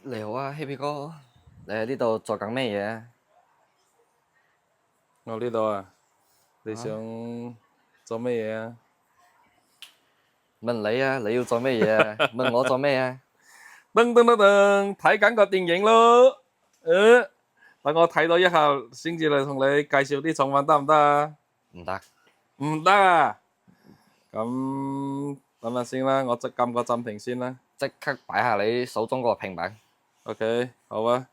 你好啊，Happy 哥，你喺呢度做緊咩嘢啊？我呢度啊，你啊想做乜嘢啊？問你啊，你要做咩嘢啊？問我做咩啊？噔噔噔噔，睇緊個電影咯。等我睇到一下先至嚟同你介紹啲寵物得唔得啊？唔得，唔得啊！咁等下先啦，我即撳個暫停先啦。即刻擺下你手中個平板。OK，好啊。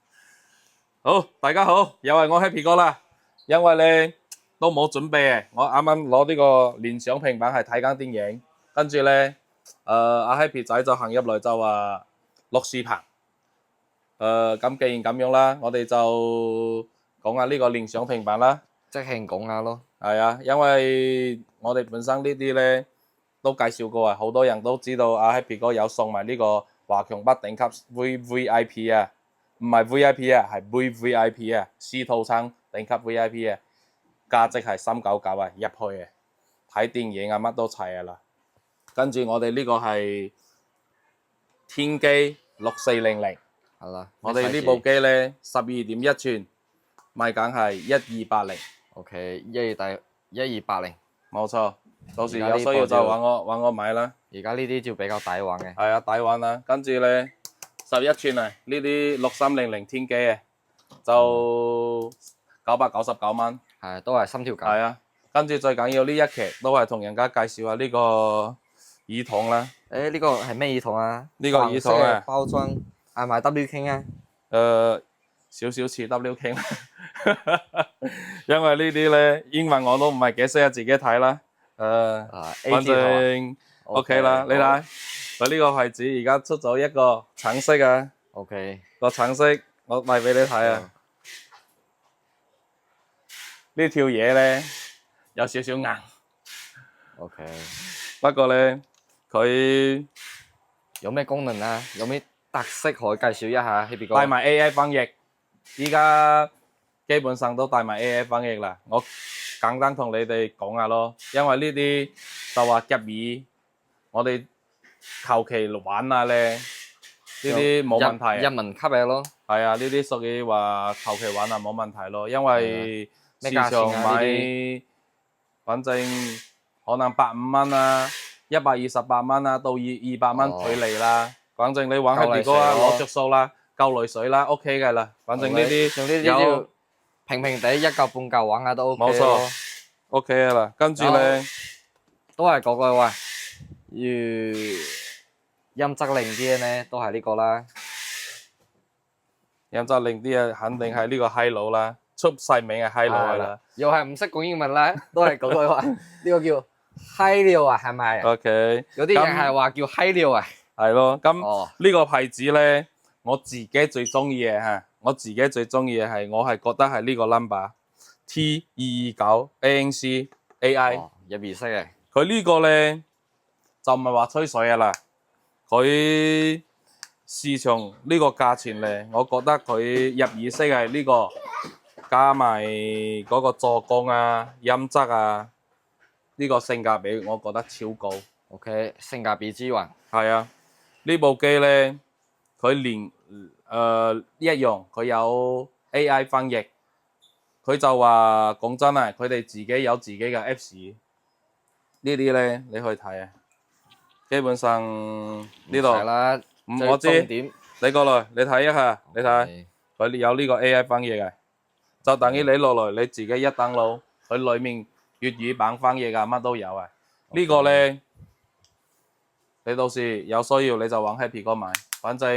好，大家好，又係我 Happy 哥啦。因為咧都冇準備嘅，我啱啱攞呢個聯想平板係睇緊電影，跟住咧阿 Happy 仔就行入嚟就話錄視頻。咁既然咁樣啦，我哋就講下呢個聯想平板啦。即興講下咯。係啊，因為我哋本身呢啲咧都介紹過啊，好多人都知道阿 Happy 哥有送埋呢個華強北頂級 VVIP 啊，唔係 VIP 啊，係 VVIP 啊，C 套餐頂級 VIP 啊，價值係399啊，入去啊，睇電影啊乜都齊啊啦。跟住我哋呢個係天璣6400。係啦，我哋呢部機咧12.1寸，賣緊係1280， OK，1280，冇錯。到時有需要就揾我買啦。而家呢啲就比較抵玩嘅。係啊，抵玩啦。跟住咧11寸啊，呢啲6300天璣啊，就999蚊。係都係心跳價。係啊，跟住最緊要呢一期都係同人家介紹下呢個耳筒啦。誒，呢個係咩耳筒啊？呢個耳筒啊，黃色嘅包裝係咪 W King 啊？少少似 W King， 因為呢啲咧英文我都唔係幾識得自己睇啦。反正 OK 啦，你睇佢呢個牌子而家出咗一個橙色啊。OK，個橙色我賣俾你睇啊。呢條嘢咧有少少硬。OK，不過咧佢有咩功能啊？有咩特色可以介紹一下？Happy 哥。帶埋 AI 翻譯，依家基本上都帶埋 AI 翻譯啦。我簡單同你哋講下咯，因為呢啲就話夾耳，我哋求其玩下咧，呢啲冇問題。入門級嘅咯。係啊，呢啲屬於話求其玩啊冇問題咯，因為市場買，反正可能85蚊啊，128蚊啊，到200蚊距離啦。反正你玩 Happy 哥啊，攞着數啦，夠淚水啦 ，OK 嘅啦。反正呢啲有平平地一嚿半嚿玩下都 OK 冇錯 OK 嘅啦。跟住咧都係嗰句話，要音質靚啲嘅咧，都係呢個啦。音質靚啲啊，肯定係呢個閪佬啦，出世名係閪佬噶啦。又係唔識講英文啦，都係嗰句話，呢個叫閪料啊，係咪 OK， 有啲人係話叫閪料啊。係咯，咁呢個牌子咧，我自己最中意嘅嚇，我自己最中意嘅係，我係覺得係呢個 number T229 ANC AI 入耳式嘅。佢呢個咧就唔係話吹水啊啦，佢市場呢個價錢咧，我覺得佢入耳式係呢個加埋嗰個做工啊、音質啊，呢個性價比我覺得超高。OK， 性價比之雲。係啊。呢部機咧，佢連一樣，佢有 AI 翻譯，佢就話講真啊，佢哋自己有自己嘅 Apps，呢啲咧你去睇啊，基本上呢度啦，我知，你過來你睇一下，你睇佢有呢個 AI 翻譯嘅，就等於你落來你自己一 download，佢裡面粵語版翻譯啊乜都有啊，呢個咧。你到時有需要你就揾 Happy 哥買，反正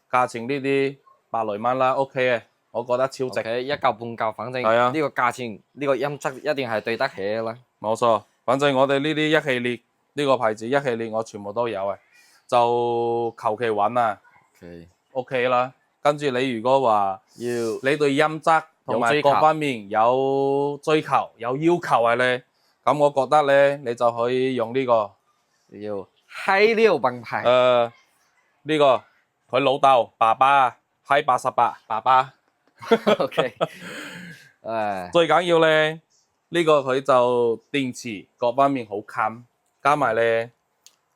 價錢呢啲百來蚊啦 ，OK 嘅，我覺得超值。一嚿半嚿，反正呢個價錢呢個音質一定係對得起嘅啦。冇錯，反正我哋呢啲一系列呢個牌子一系列我全部都有嘅，就求其揾啊 ，OK 啦。跟住你如果話你對音質同埋各方面有追求有要求嘅咧，咁我覺得咧你就可以用呢個要。閪料品牌。呢個佢老豆爸爸閪88爸爸。OK。最緊要咧，呢個佢就電池各方面好襟，加埋咧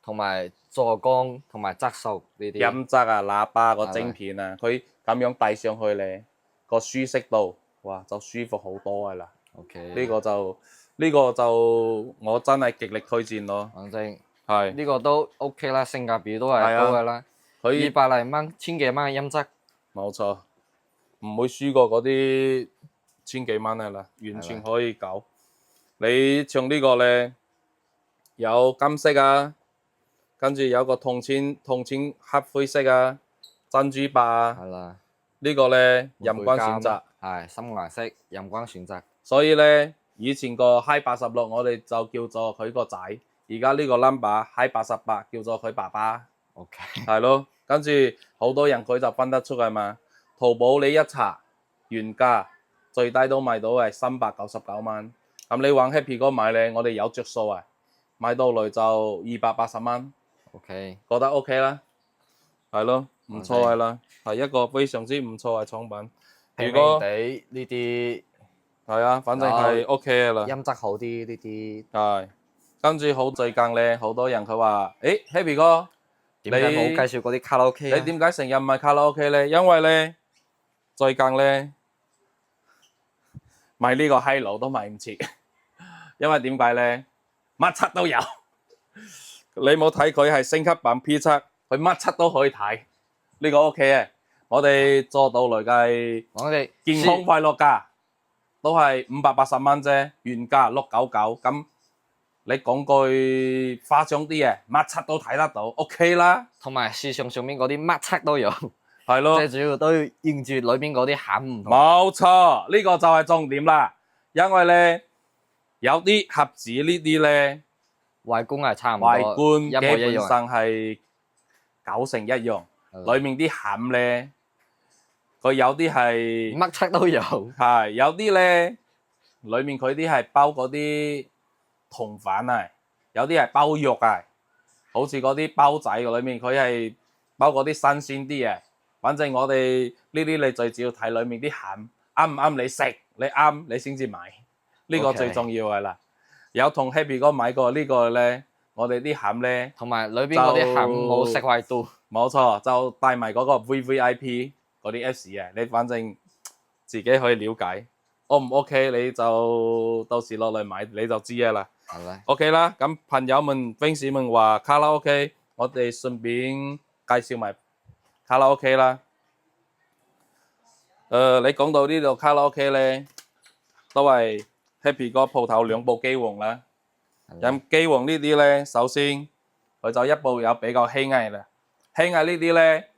同埋做工同埋質素呢啲。音質啊、喇叭個晶片啊，佢咁樣戴上去咧，個舒適度，哇，就舒服好多噶啦。 OK，呢個就我真係極力推薦咯。反正係呢個都 OK 啦，性價比都係高噶啦。佢200零蚊、千幾蚊嘅音質，冇錯，唔會輸過嗰啲千幾蚊噶啦，完全可以搞。你唱呢個咧，有金色啊，跟住有個銅錢黑灰色啊，珍珠白啊，係啦，呢個咧任君選擇，係深顏色，任君選擇。所以咧以前個 Hi86我哋就叫做佢個仔，而家呢個 number Hi88叫做佢爸爸。OK，係咯，跟住好多人佢就分得出係嘛，淘寶你一查原價最低都賣到係399蚊，咁你玩 Happy 哥買咧，我哋有着數啊，買到嚟就280蚊。OK，覺得 OK 啦，係咯，唔錯係啦，係一個非常之唔錯嘅產品。如果地呢啲係啊，反正係 OK 嘅啦，音質好啲呢啲。係，跟住好最近咧，好多人佢話，誒 Happy 哥，點解冇介紹嗰啲卡拉 OK 啊？你點解成日唔係卡拉 OK 咧？因為咧最近咧買呢個閪佬都買唔切，因為點解咧？乜七都有。你冇睇佢係升級版 P7，佢乜七都可以睇，呢個 OK 嘅。我哋做到嚟計，我哋健康快樂價都係580蚊啫，原價699。咁你講句誇張啲嘅，乜七都睇得到 OK 啦。同埋市場上面嗰啲乜七都有，係咯，最主要都要認住裏邊嗰啲餡唔同。冇錯，呢個就係重點啦。因為咧有啲盒子呢啲咧。外觀係差唔多，外觀一模基本一樣。上係91%一樣，裡面啲餡咧，佢有啲係乜七都有，係有啲咧，裡面佢啲係包嗰啲銅粉啊，有啲係包肉啊，好似嗰啲包仔裡面佢係包嗰啲新鮮啲嘅。反正我哋呢啲你最主要睇裡面啲餡啱唔啱你食，你啱你先至買，呢個最重要嘅啦。有同 Happy 哥買過呢個咧，我哋啲餡咧，同埋裏邊嗰啲餡冇食壞度。冇錯，就帶埋嗰個 VVIP 嗰啲 Apps 嘅，你反正自己可以了解。O 唔 OK 你就到時落嚟買你就知嘅啦。係咪 OK 啦，咁朋友們、fans 們話卡拉 OK，我哋順便介紹埋卡拉 OK 啦。你講到呢度卡拉 OK 咧，都係 Happy 哥鋪頭兩部機皇啦。咁機皇呢啲咧，首先佢就一部有比較輕藝啦。輕藝呢啲咧，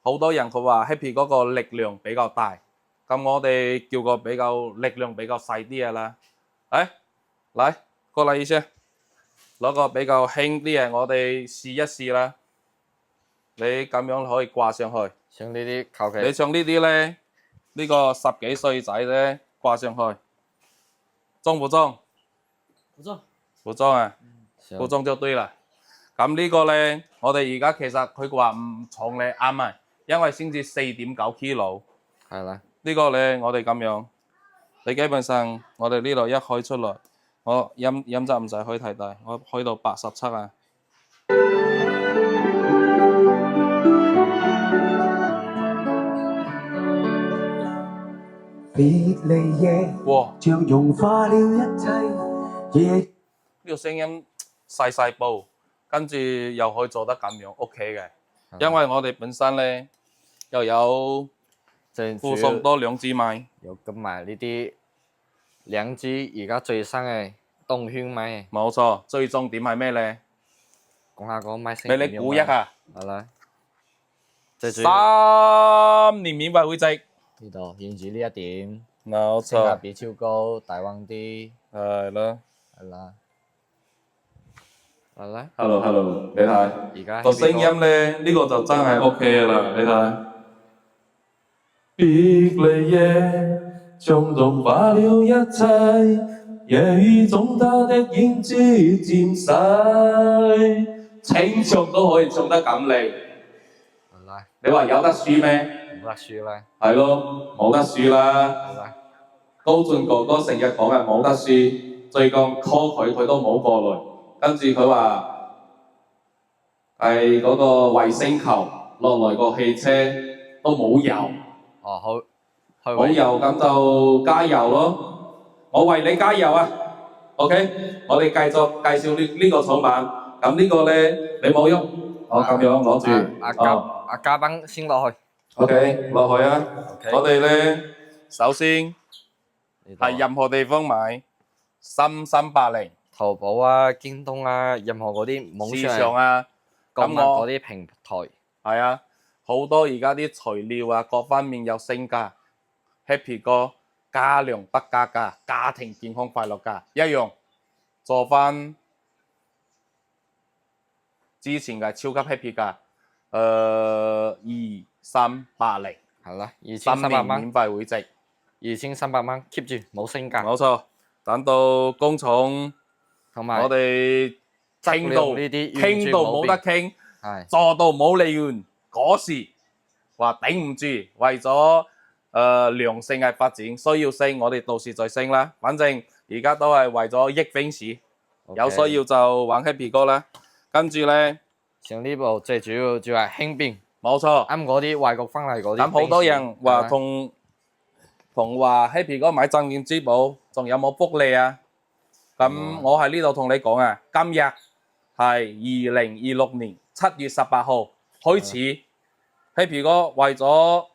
好多人佢話 Happy 嗰個力量比較大，咁我哋叫個比較力量比較細啲嘅啦。嚟過嚟意思，攞個比較輕啲嘅，我哋試一試啦。你咁樣可以掛上去。像呢啲求其。你像呢啲咧，呢個10幾歲仔咧掛上去，裝唔裝？服裝，服裝啊，服裝就對啦。咁呢個咧，我哋而家其實佢話唔重咧啱啊，因為先至4.9 kg。係啦。呢個咧，我哋咁樣，你基本上我哋呢度一開出來，我音質唔使開太大，我開到87啊。別離夜，哇！像融化了一切夜。呢個聲音細細部，跟住又可以做得咁樣 OK 嘅，因為我哋本身咧又有附送多2支麥，有跟埋呢啲2支而家最新嘅動圈麥。冇錯，最重點係咩咧？講下個麥聲。俾你估一下。係啦。3年免費會籍。呢度顯住呢一點。冇性價錯。比超高，大溫啲。係啦。係啦。係啦。Hello，你睇而家個聲音咧，呢個就真係 OK 嘅啦，你睇。別離夜，像融化了一切，夜雨中他的影子漸逝。清唱都可以唱得咁靚，係啦。你話有得輸咩？冇得輸啦。係咯，冇得輸啦。係啦。高進哥哥成日講係冇得輸，最近 call 佢都冇過來，跟住佢話係嗰個衛星球落來個汽車都冇油，哦好，去冇油咁就加油咯。我為你加油啊！OK，我哋繼續介紹呢個寵物。咁呢個咧你冇喐，我咁樣攞住。阿嘉賓先落去。 OK，落去啊！ OK 我哋咧首先呢度係任何地方買3380淘寶啊、京東啊，任何嗰啲網市上場啊，購物咁我嗰啲平台，係啊，好多而家啲材料啊，各方面有升價。Happy 哥加量不加價，家庭健康快樂價一樣做翻之前嘅超級 Happy 價，2380，係啦3 ，2300年蚊免費會籍， ，2300蚊 keep 住冇升價，冇錯。等到工廠同埋我哋傾到質量呢啲傾到冇得傾，做到冇利潤嗰時，話頂唔住，為咗良性嘅發展需要升，我哋到時再升啦。反正而家都係為咗益 fans，有需要就玩 Happy 哥啦。跟住咧，像呢部最主要就係輕便，冇錯。啱嗰啲外國翻嚟嗰啲。咁好多人話同話 Happy 哥買鎮店之寶，仲有冇福利啊？咁我喺呢度同你講啊，今日係2026年7月18號開始，Happy 哥為咗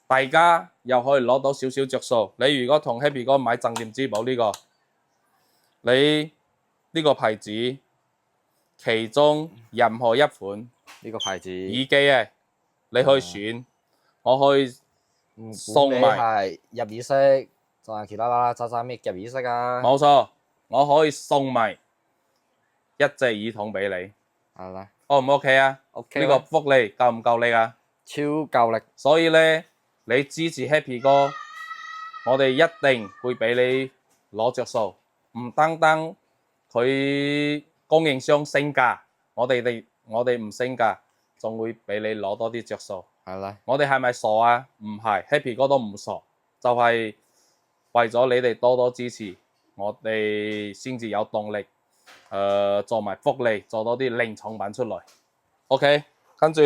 大家又可以攞到少少着數。你如果同 Happy 哥買鎮店之寶呢個，你呢個牌子其中任何一款呢個牌子耳機啊，你可以選，我可以送埋係入耳式，仲有其他啦渣渣咩入耳式啊？冇錯，我可以送埋一隻耳筒俾你，係啦 O 唔 OK 啊？ ，OK 呢個福利夠唔夠你啊？超夠力，所以咧，你支持 Happy 哥，我哋一定會俾你攞着數，唔單單佢供應商升價，我哋唔升價，仲會俾你攞多啲着數。係啦，我哋係咪傻啊？唔係，Happy 哥都唔傻，就係為咗你哋多多支持，我哋先至有動力，做埋福利，做多啲零產品出嚟。OK， 跟住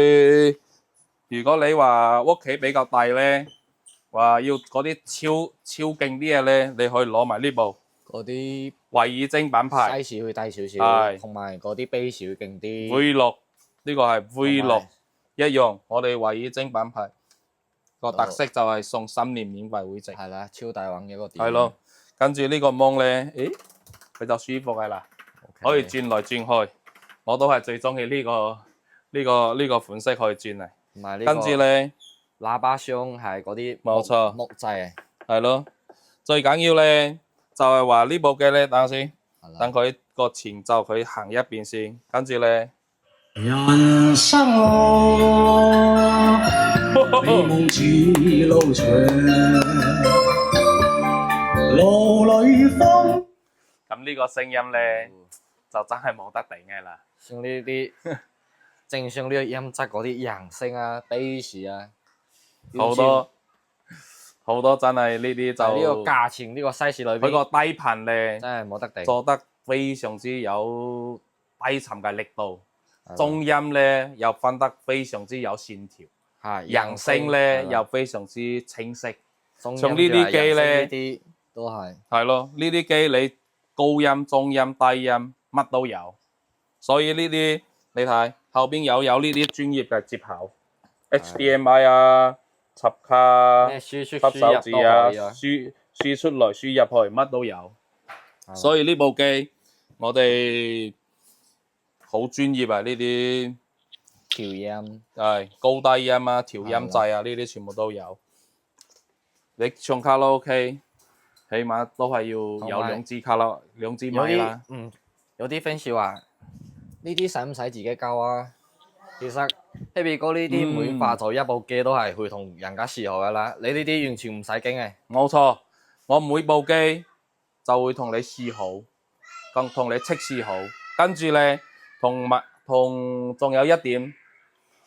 如果你話屋企比較大咧，話要嗰啲超勁啲嘢咧，你可以攞埋呢部嗰啲維爾精品牌 size 會低少少，係同埋嗰啲 base 會勁啲。 V6，呢個係 V6。同埋一樣，我哋維爾精品牌個特色就係送3年免費會籍，係啦，超大玩嘅一個點。係咯。跟住呢個芒咧，誒佢就舒服嘅啦，可以轉來轉去。我都係最中意呢個款式可以轉嚟。同埋呢個跟住咧，喇叭箱係嗰啲冇錯木製，係咯。最緊要咧就係話呢部機咧，等下先，係啦等佢個前奏佢行一遍先，跟住咧。人生路，美夢似路長，路裏風。咁呢個聲音咧就真係冇得頂嘅啦。像呢啲正常呢個音質嗰啲人聲啊、bass 啊，好多真係呢啲就呢個價錢呢個 size 裏邊，佢個低頻咧真係冇得頂。做得非常之有低沉嘅力度，中音咧又分得非常之有線條，係人聲咧又非常之清晰。像呢啲機咧呢啲都係係咯，呢啲機你高音、中音、低音乜都有，所以呢啲你睇後邊有呢啲專業嘅接口 ，HDMI 啊、插卡、咩輸出吸手指啊、輸輸出來輸入去乜都有，所以呢部機我哋好專業啊！呢啲調音係高低音啊、調音掣啊，呢啲全部都有。你唱卡拉 OK，起碼都係要有兩支咪啦。有啲 fans 話呢啲使唔使自己交啊？其實 Happy 哥呢啲每化咗一部機都係會同人家試好噶啦，你呢啲完全唔使驚嘅。冇錯，我每部機就會同你試好，同你測試好，跟住咧仲有一點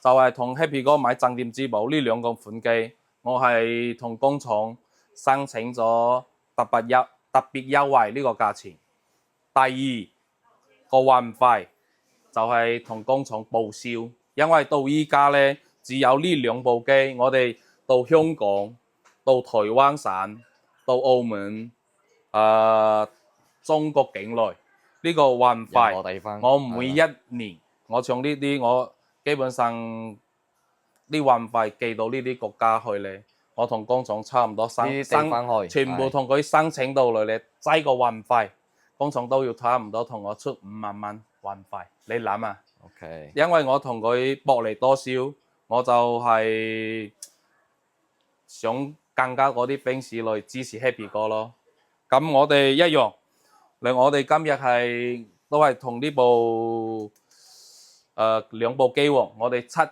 就係同 Happy 哥買鎮店之寶呢兩個款機，我係同工廠申請咗特別優惠呢個價錢。第二個運費就係同工廠報銷，因為到依家咧只有呢兩部機，我哋到香港、到台灣省、到澳門、中國境內呢個運任何費，地方，我每一年我從呢啲我基本上啲運費寄到呢啲國家去咧，我同工廠差唔多呢啲地方去，全部同佢申請到嚟咧，擠個運費，工廠都要差唔多同我出5萬蚊運費，你諗啊？ OK，因為我同佢薄利多銷，我就係想更加嗰啲兵士嚟支持 Happy 哥咯。咁我哋一樣，我哋今日係都係同呢部兩部機喎，我哋7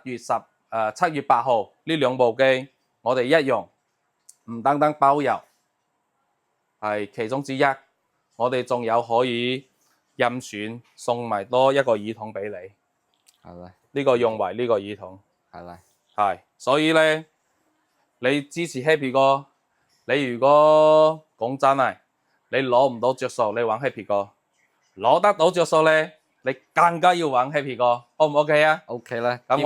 月8號呢兩部機，我哋一樣唔單單包郵，係其中之一，我哋仲有可以任選送埋多一個耳筒俾你。係啦，呢個用為呢個耳筒，係啦，係，所以咧，你支持 Happy 哥，你如果講真係，你攞唔到着數，你揾 Happy 哥；攞得到着數咧，你更加要揾 Happy 哥，O 唔 OK 啊 ？OK 啦，咁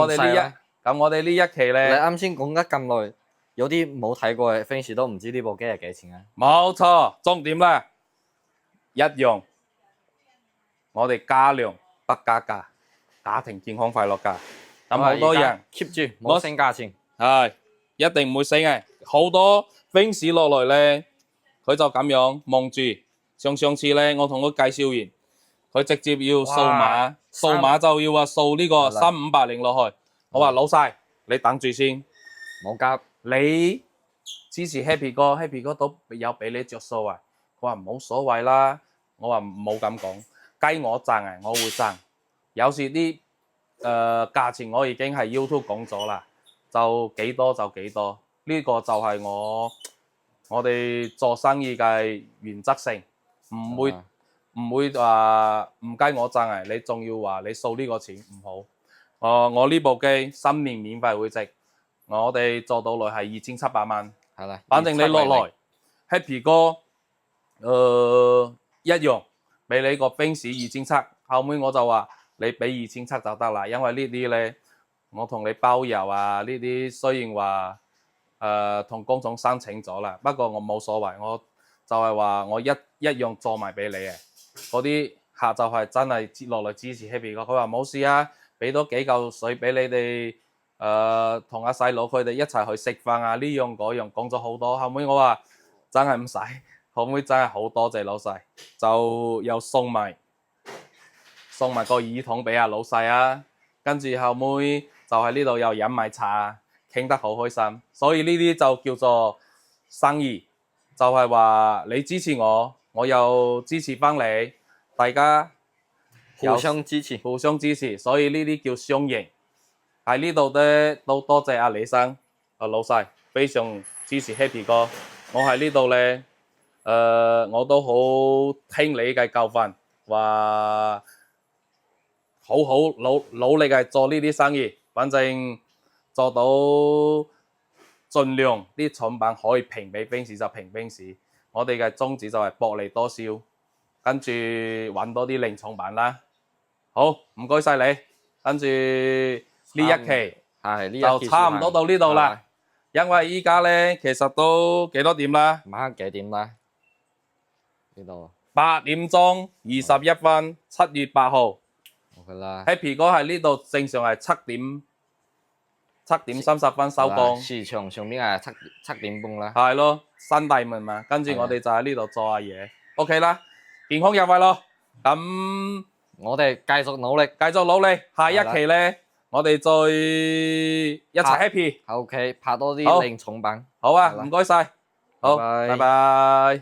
我哋呢一期你咧，啱先講得咁耐，有啲冇睇過嘅 fans 都唔知呢部機係幾錢啊？冇錯，重點咧一樣，我哋加量不加價，家庭健康快樂價。咁好多人 keep 住冇升價錢，係一定唔會死嘅，好多 fans 落嚟咧，佢就咁樣望住。上次咧，我同佢介紹完，佢直接要掃碼，掃碼就要話掃呢個3580落去。我話老細，你等住先，冇急，你支持 Happy 哥，Happy 哥都有俾你着數啊。佢話冇所謂啦，我話冇咁講，雞我賺啊，我會賺。有時啲價錢我已經係 YouTube 講咗啦，就幾多就幾多，呢個就係我哋做生意嘅原則性，唔會話唔雞我賺啊，你仲要話你掃呢個錢唔好。我呢部機3年免費會籍，我哋做到嚟係2700蚊，係啦，反正你落來 Happy 哥一樣俾你個 fans 2700，後尾我就話你俾2700就得啦，因為呢啲咧我同你包郵啊，呢啲雖然話同工廠申請咗啦，不過我冇所謂，我就係話我一樣做埋俾你嘅，嗰啲客就係真係接落嚟支持 Happy 哥，佢話冇事啊，俾多幾嚿水俾你哋同阿細佬佢哋一齊去食飯啊，呢樣嗰樣講咗好多，後尾我話真係唔使，後尾真係好多謝老細，就又送埋個耳筒俾阿老細啊，跟住後尾就喺呢度又飲埋茶，傾得好開心，所以呢啲就叫做生意，就係話你支持我，我又支持翻你，大家互相支持，所以呢啲叫雙贏。喺呢度咧都多謝阿李生、阿老細，非常支持 Happy 哥。我喺呢度咧，我都好聽你嘅教訓，話好努力嘅做呢啲生意，反正做到盡量啲產品可以平俾兵士就平兵士。我哋嘅宗旨就係薄利多銷，跟住揾多啲零產品啦。好，唔該晒你，跟住呢一期就差唔多到呢度啦。因為依家咧其實都幾多點啦？晚黑幾點啦？呢度8點鐘21分，7月8號。OK 啦。Happy 哥喺呢度正常係7點30分收工。市場上邊係七點半啦。係咯，新大門嘛，跟住我哋就喺呢度做下嘢。OK 啦，健康日快樂。咁我哋繼續努力，下一期咧，我哋再一齊 happy。OK，拍多啲靚重品。好啊，唔該晒。好，拜拜。